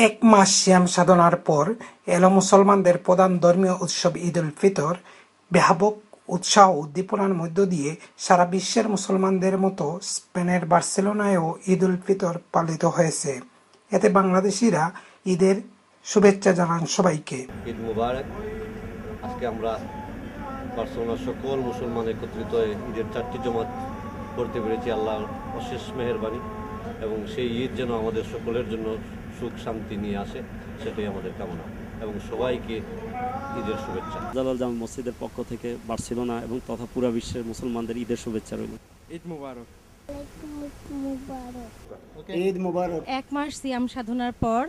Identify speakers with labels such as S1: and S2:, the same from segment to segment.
S1: এক মাস সিয়াম সাধনার পর এলো মুসলমানদের প্রধান ধর্মীয় উৎসব ঈদ উল ফিতর। ব্যাপক উৎসাহ উদ্দীপনার মধ্য দিয়ে সারা বিশ্বের মুসলমানদের মতো স্পেনের বার্সেলোনায়ও ঈদ উল ফিতর পালিত হয়েছে। এতে বাংলাদেশিরা ঈদের শুভেচ্ছা জানান সবাইকে।
S2: ঈদ মুবারক। আজকে আমরা বার্সেলোনার সকল মুসলমান একত্রিত হয়ে ঈদের 4টি জমাত করতে পেরেছি। আল্লাহর অশেষ মেহেরবানি, এবং সেই ঈদ যেন আমাদের সকলের জন্য সুখ শান্তি নিয়ে আসে, সেটাই আমাদের কামনা, এবং সবাইকে ঈদের শুভেচ্ছা।
S3: জালাল জামে মসজিদের পক্ষ থেকে বার্সেলোনা এবং তথা পুরো বিশ্বের মুসলমানদের ঈদের শুভেচ্ছা রইল।
S4: ঈদ মুবারক।
S5: ঈদ মুবারক।
S6: এক মাস সিয়াম সাধনার পর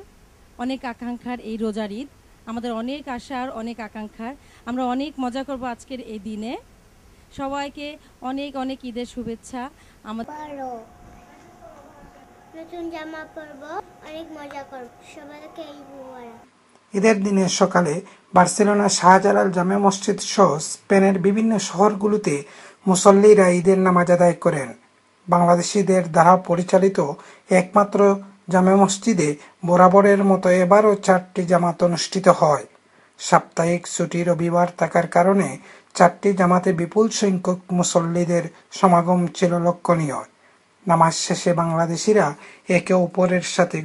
S6: অনেক আকাঙ্ক্ষার এই রোজার ঈদ, আমাদের অনেক আশার, অনেক আকাঙ্ক্ষার। আমরা অনেক মজা করব আজকের এই দিনে। সবাইকে অনেক অনেক ঈদের শুভেচ্ছা।
S7: নতুন জামা পরবো, অনেক মজা করব। সবাইকে ঈদ মুবারক।
S1: ঈদের দিনের সকালে বার্সেলোনা শাহজালাল জামে মসজিদ সহ স্পেনের বিভিন্ন শহরগুলোতে মুসল্লিরা ঈদের নামাজ আদায় করেন। বাংলাদেশিদের দ্বারা পরিচালিত একমাত্র জামে মসজিদে বরাবরের মতো এবারও 4টি জামাত অনুষ্ঠিত হয়। সাপ্তাহিক ছুটি রবিবার থাকার কারণে 4টি জামাতে বিপুল সংখ্যক মুসল্লিদের সমাগম ছিল লক্ষণীয়। নামাজ শেষে বাংলাদেশিরা একে অপরের সাথে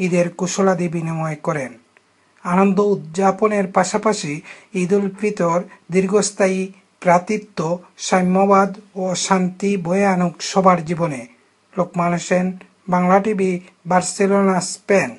S1: ঈদের কুশলাদি বিনিময় করেন। আনন্দ উদযাপনের পাশাপাশি ঈদ উল ফিতর দীর্ঘস্থায়ী ভ্রাতৃত্ব, সাম্যবাদ ও শান্তি বয়ে আনুক সবার জীবনে। Lokman Hossain, Bangla TV, Barcelona, Spain.